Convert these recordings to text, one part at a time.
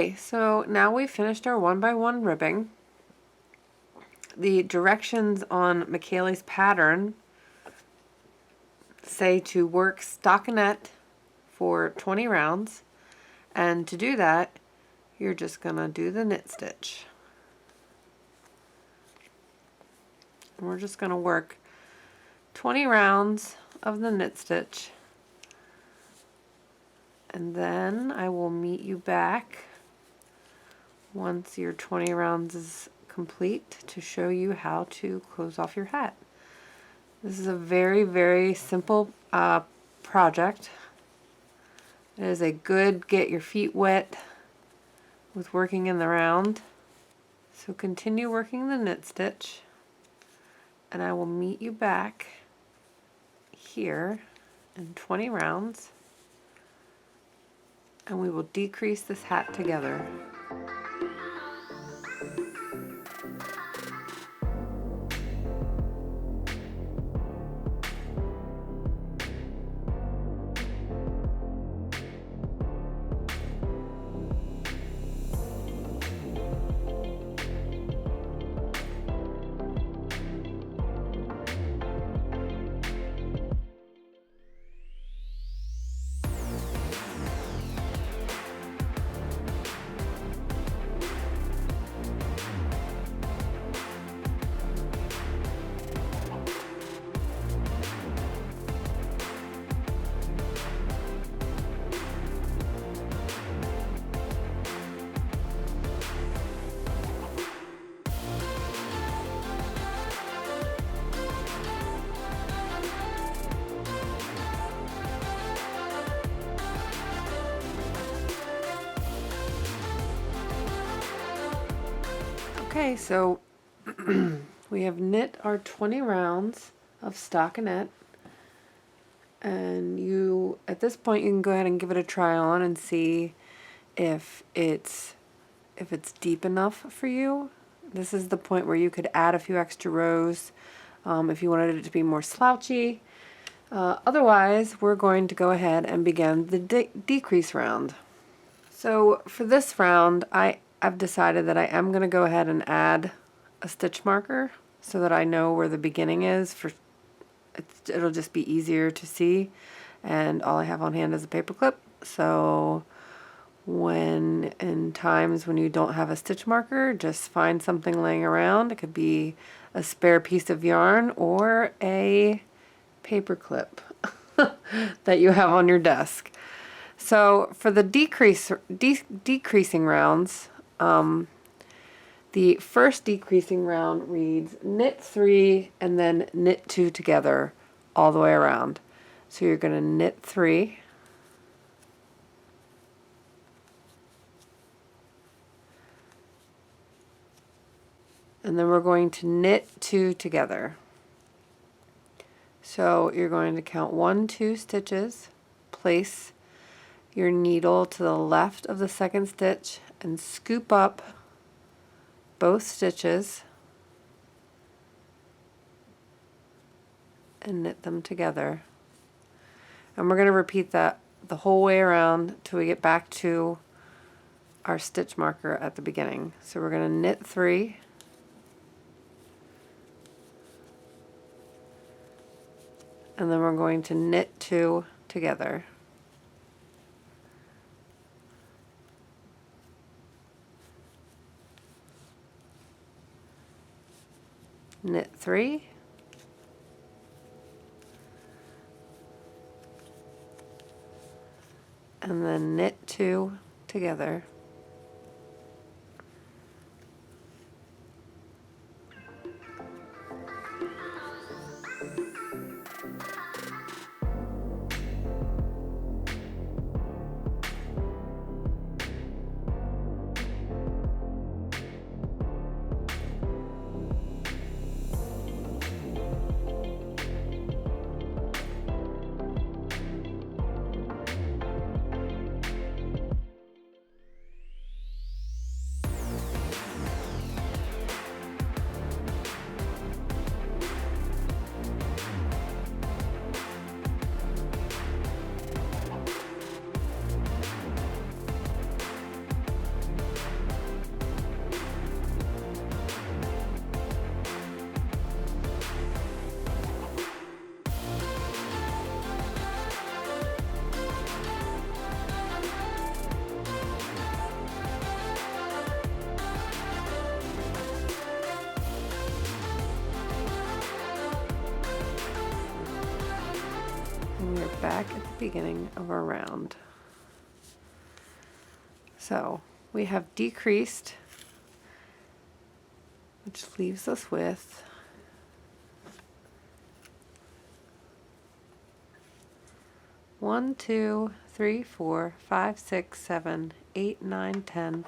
Okay, so now we've finished our 1x1 ribbing. The directions on Michaeli's pattern say to work stockinette for 20 rounds, and to do that you're just gonna do the knit stitch. And we're just gonna work 20 rounds of the knit stitch, and then I will meet you back once your 20 rounds is complete to show you how to close off your hat. This is a very, very simple project. It is a good get your feet wet with working in the round. So continue working the knit stitch, and I will meet you back here in 20 rounds, and we will decrease this hat together. Okay, so we have knit our 20 rounds of stockinette, and at this point you can go ahead and give it a try on and see if it's deep enough for you. This is the point where you could add a few extra rows if you wanted it to be more slouchy. Otherwise, we're going to go ahead and begin the decrease round. So for this round, I've decided that I am going to go ahead and add a stitch marker so that I know where the beginning is. It'll just be easier to see, and all I have on hand is a paper clip. So in times when you don't have a stitch marker, just find something laying around. It could be a spare piece of yarn or a paper clip that you have on your desk. So for the decreasing rounds, the first decreasing round reads knit 3 and then knit 2 together all the way around. So you're going to knit 3, and then we're going to knit 2 together. So you're going to count 1, 2 stitches, place your needle to the left of the second stitch and scoop up both stitches and knit them together. And we're going to repeat that the whole way around till we get back to our stitch marker at the beginning. So we're going to knit 3, and then we're going to knit 2 together. Knit 3, and then knit 2 together. back at the beginning of our round. So we have decreased, which leaves us with 1, 2, 3, 4, 5, 6, 7, 8, 9, 10,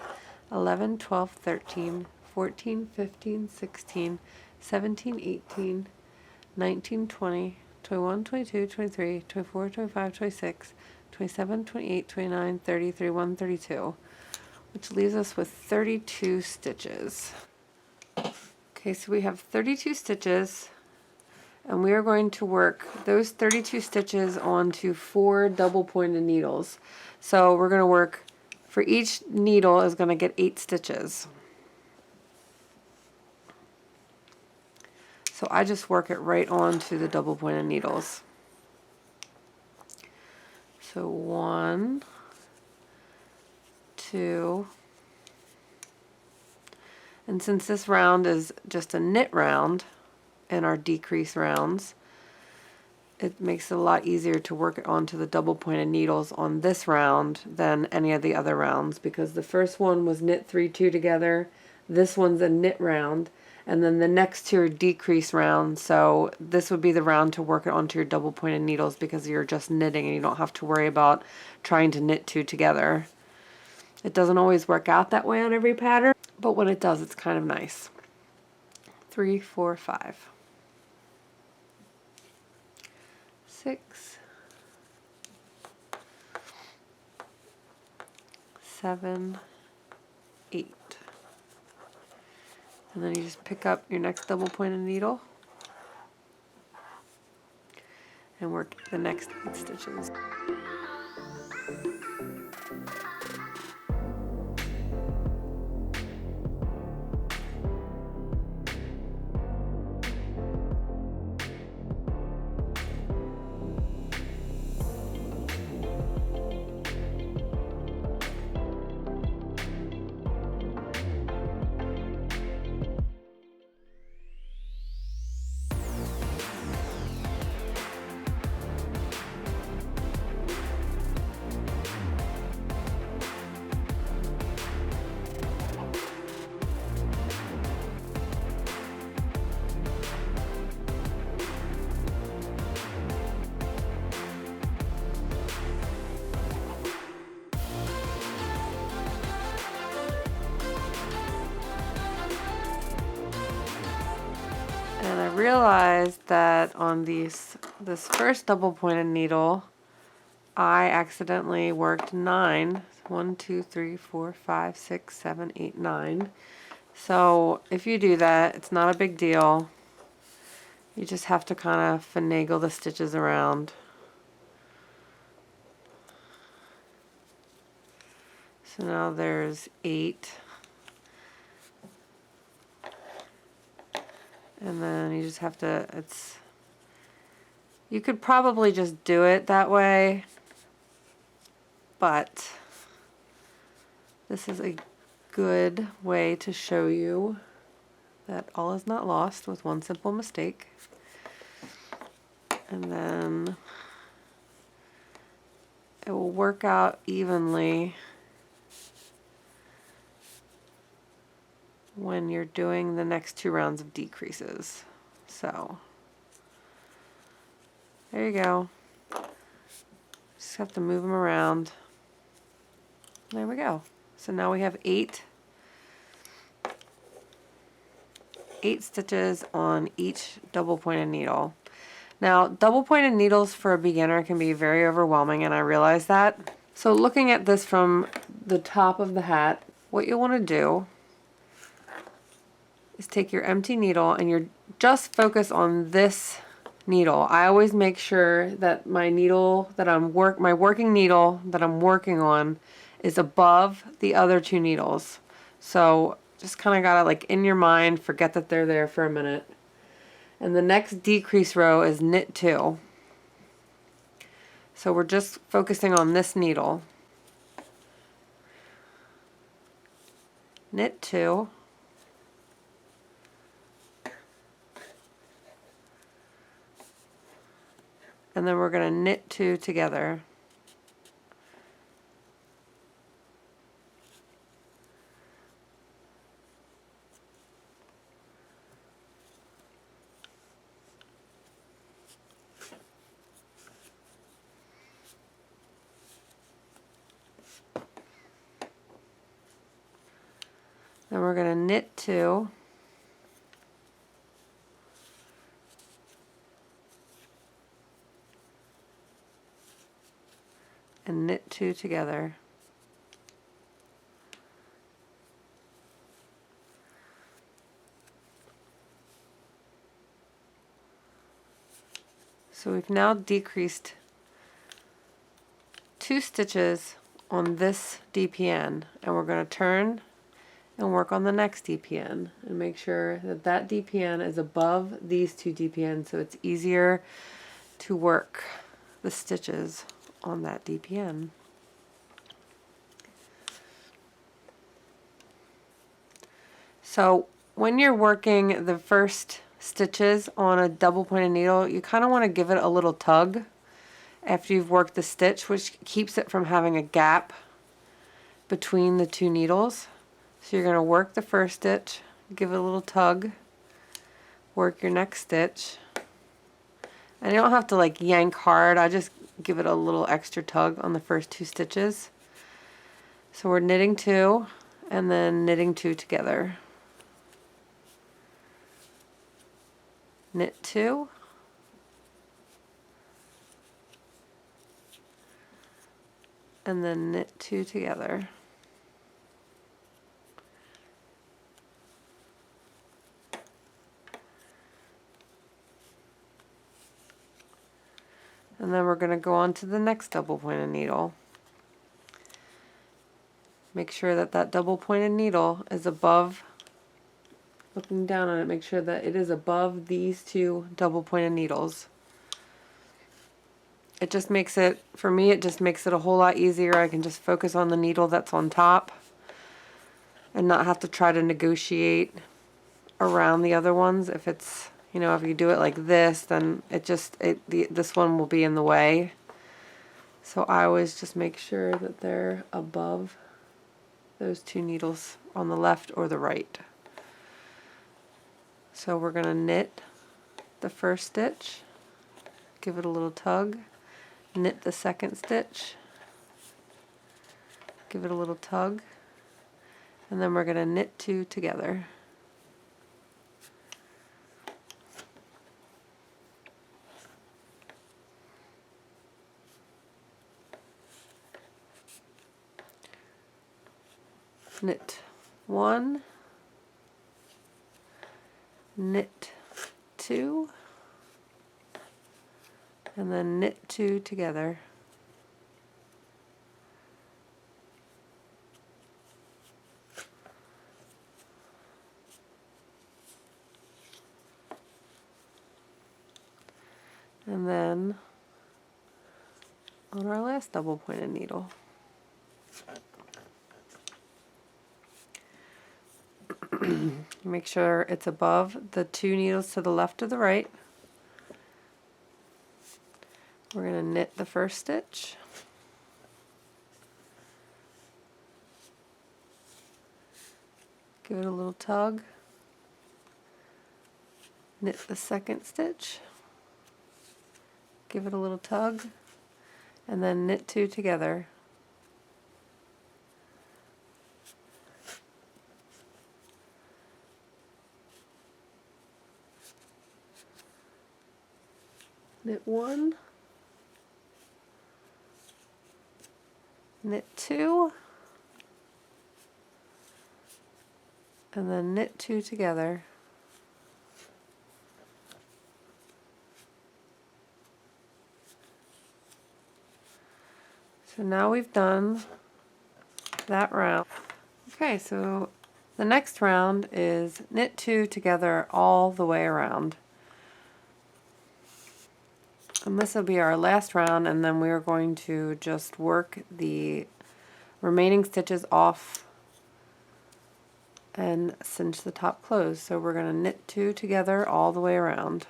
11, 12, 13, 14, 15, 16, 17, 18, 19, 20, 21, 22, 23, 24, 25, 26, 27, 28, 29, 30, 31, 32, which leaves us with 32 stitches. Okay, so we have 32 stitches, and we are going to work those 32 stitches onto 4 double pointed needles. So we're going to work, for each needle is going to get 8 stitches. So I just work it right onto the double pointed needles. So 1, 2, and since this round is just a knit round in our decrease rounds, it makes it a lot easier to work it onto the double pointed needles on this round than any of the other rounds, because the first one was knit 3, 2 together, this one's a knit round, and then the next 2 are decrease rounds. So this would be the round to work it onto your double pointed needles, because you're just knitting and you don't have to worry about trying to knit 2 together. It doesn't always work out that way on every pattern, but when it does, it's kind of nice. 3, 4, 5. 6, 7, 8. And then you just pick up your next double pointed needle and work the next 8 stitches. And I realized that on this first double pointed needle, I accidentally worked 9. 1, 2, 3, 4, 5, 6, 7, 8, 9. So if you do that, it's not a big deal. You just have to kind of finagle the stitches around. So now there's 8. And then you just have to, you could probably just do it that way, but this is a good way to show you that all is not lost with one simple mistake. And then it will work out evenly when you're doing the next 2 rounds of decreases. So there you go. Just have to move them around. There we go. So now we have 8 stitches on each double pointed needle. Now, double pointed needles for a beginner can be very overwhelming, and I realize that. So looking at this from the top of the hat, what you'll want to do is take your empty needle and you're just focus on this needle. I always make sure that my needle that my working needle that I'm working on is above the other 2 needles. So just kind of gotta, like, in your mind, forget that they're there for a minute. And the next decrease row is knit 2. So we're just focusing on this needle. Knit 2. and then we're going to knit 2 together. Then we're going to knit 2, and knit 2 together. So we've now decreased 2 stitches on this DPN, and we're going to turn and work on the next DPN and make sure that that DPN is above these 2 DPNs so it's easier to work the stitches on that DPN. So when you're working the first stitches on a double pointed needle, you kind of want to give it a little tug after you've worked the stitch, which keeps it from having a gap between the 2 needles. So you're going to work the first stitch, give it a little tug, work your next stitch. And you don't have to like yank hard, I just give it a little extra tug on the first 2 stitches. So we're knitting 2 and then knitting 2 together. Knit 2, and then knit 2 together. And then we're going to go on to the next double pointed needle. Make sure that that double pointed needle is above, looking down on it, make sure that it is above these 2 double pointed needles. It just makes it, for me, it just makes it a whole lot easier. I can just focus on the needle that's on top and not have to try to negotiate around the other ones. If it's, you know, if you do it like this, then this one will be in the way. So I always just make sure that they're above those 2 needles on the left or the right. So we're going to knit the first stitch, give it a little tug, knit the second stitch, give it a little tug, and then we're going to knit 2 together. Knit 1, knit 2, and then knit 2 together. And then on our last double pointed needle. Make sure it's above the 2 needles to the left or the right. We're going to knit the first stitch, give it a little tug, knit the second stitch, give it a little tug, and then knit 2 together. Knit 1, knit 2, and then knit 2 together. So now we've done that round. Okay, so the next round is knit 2 together all the way around. And this will be our last round, and then we are going to just work the remaining stitches off and cinch the top closed. So we're going to knit 2 together all the way around.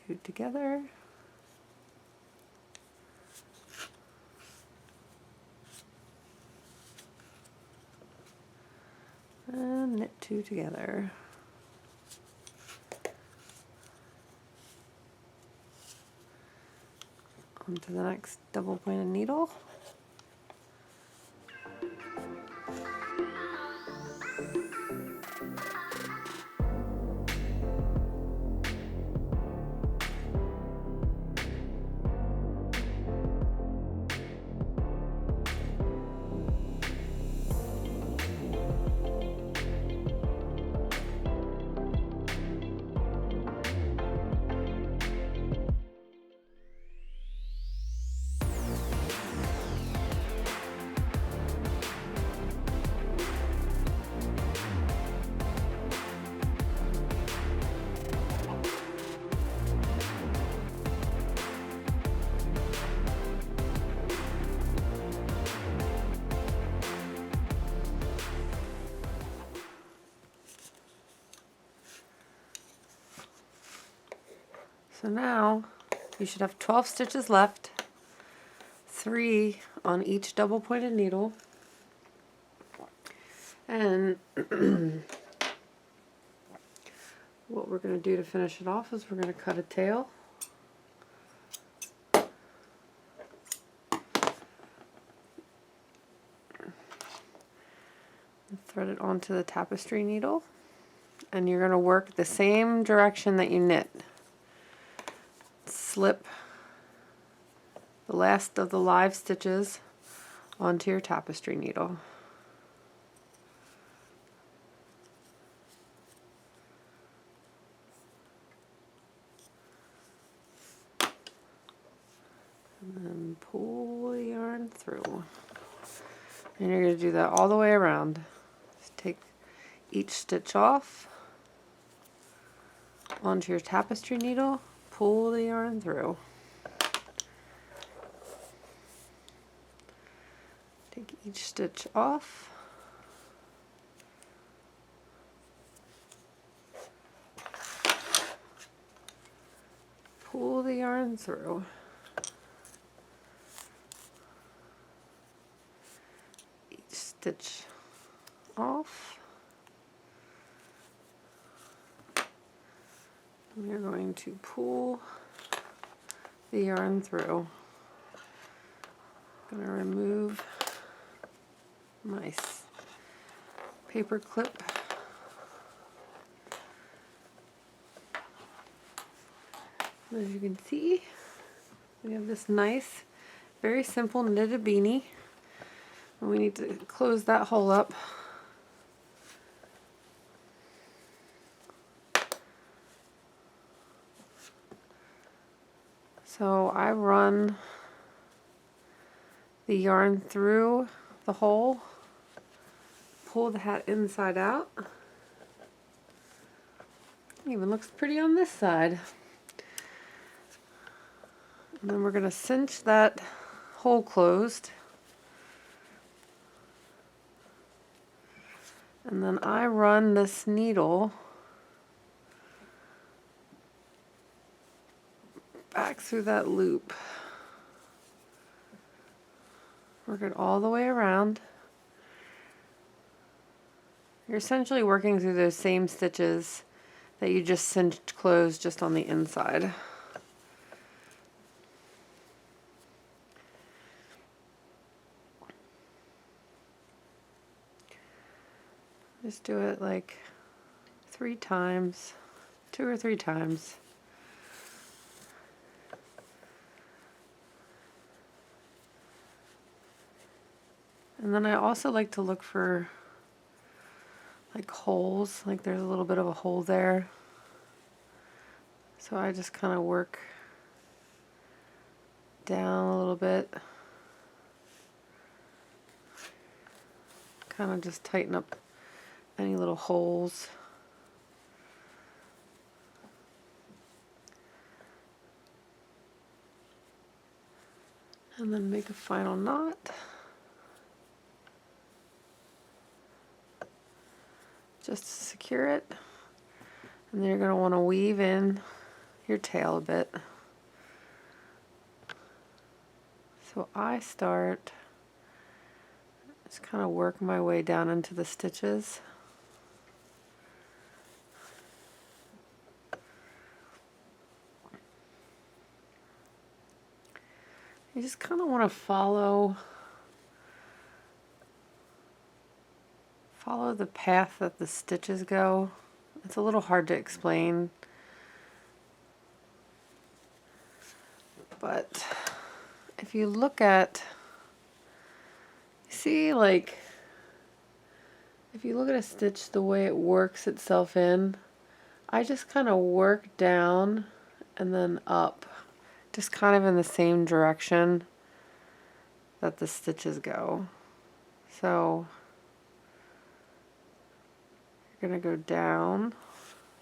two together. And knit two together. Onto the next double pointed needle. So now you should have 12 stitches left, 3 on each double pointed needle. And what we're going to do to finish it off is we're going to cut a tail. Thread it onto the tapestry needle. And you're going to work the same direction that you knit. Slip the last of the live stitches onto your tapestry needle. And then pull the yarn through. And you're going to do that all the way around. Just take each stitch off onto your tapestry needle, pull the yarn through. Take each stitch off. Pull the yarn through. Each stitch off. We're going to pull the yarn through. I'm going to remove my paper clip. As you can see, we have this nice, very simple knitted beanie. And we need to close that hole up. So I run the yarn through the hole, pull the hat inside out. Even looks pretty on this side. And then we're going to cinch that hole closed. And then I run this needle back through that loop. Work it all the way around. You're essentially working through those same stitches that you just cinched closed just on the inside. Just do it like 3 times, 2 or 3 times. And then I also like to look for like holes, like there's a little bit of a hole there. So I just kind of work down a little bit. Kind of just tighten up any little holes. And then make a final knot. Just to secure it. And then you're going to want to weave in your tail a bit. So I start, just kind of work my way down into the stitches. You just kind of want to follow the path that the stitches go. It's a little hard to explain, but if you look at, see, like, if you look at a stitch, the way it works itself in, I just kind of work down and then up, just kind of in the same direction that the stitches go. So you're going to go down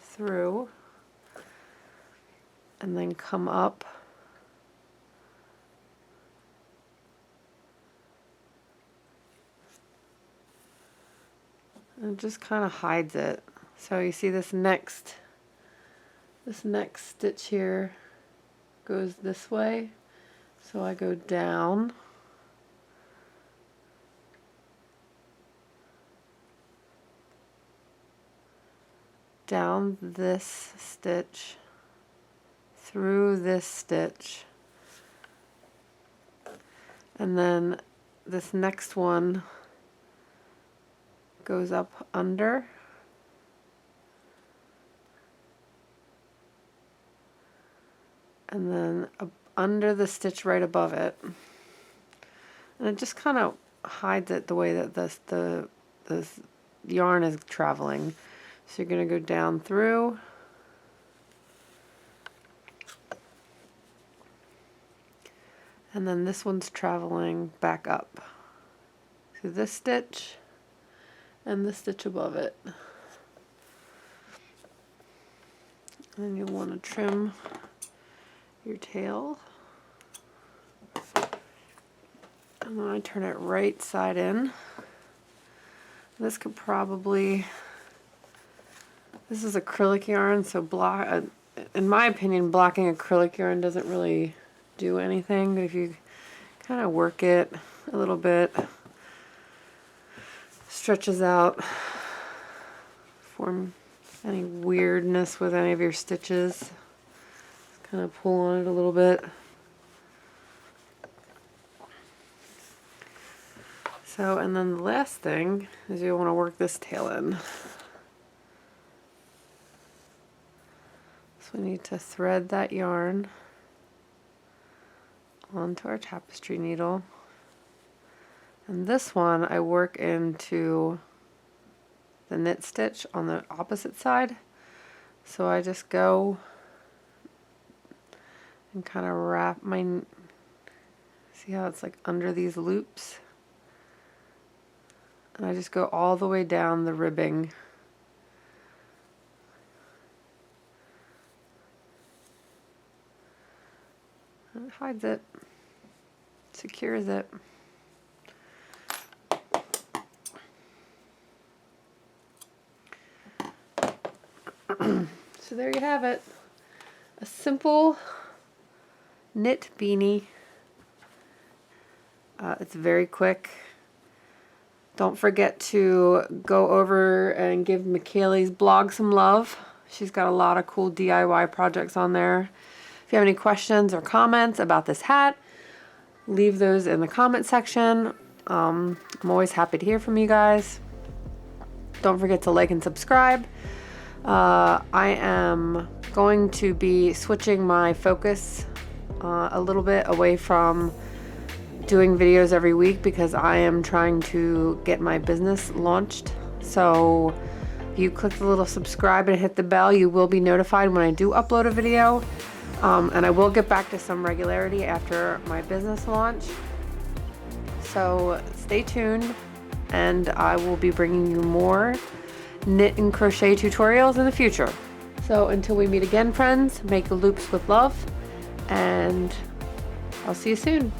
through and then come up and it just kind of hides it. So you see this next stitch here goes this way, so I go down this stitch, through this stitch, and then this next one goes up under, and then under the stitch right above it, and it just kind of hides it the way that the yarn is traveling. So you're going to go down through, and then this one's traveling back up through this stitch and the stitch above it. And you'll want to trim your tail. And then I turn it right side in. This could probably, this is acrylic yarn, so in my opinion, blocking acrylic yarn doesn't really do anything, but if you kind of work it a little bit, stretches out, form any weirdness with any of your stitches, just kind of pull on it a little bit. So, and then the last thing is you want to work this tail in. So we need to thread that yarn onto our tapestry needle. And this one I work into the knit stitch on the opposite side. So I just go and kind of wrap my, see how it's like under these loops? And I just go all the way down the ribbing. And it hides it, secures it. So there you have it. A simple knit beanie. It's very quick. Don't forget to go over and give Michaeli's blog some love. She's got a lot of cool DIY projects on there. If you have any questions or comments about this hat, leave those in the comment section. I'm always happy to hear from you guys. Don't forget to like and subscribe. I am going to be switching my focus a little bit away from doing videos every week because I am trying to get my business launched. So if you click the little subscribe and hit the bell, you will be notified when I do upload a video. And I will get back to some regularity after my business launch. So stay tuned, and I will be bringing you more knit and crochet tutorials in the future. So until we meet again, friends, make loops with love, and I'll see you soon.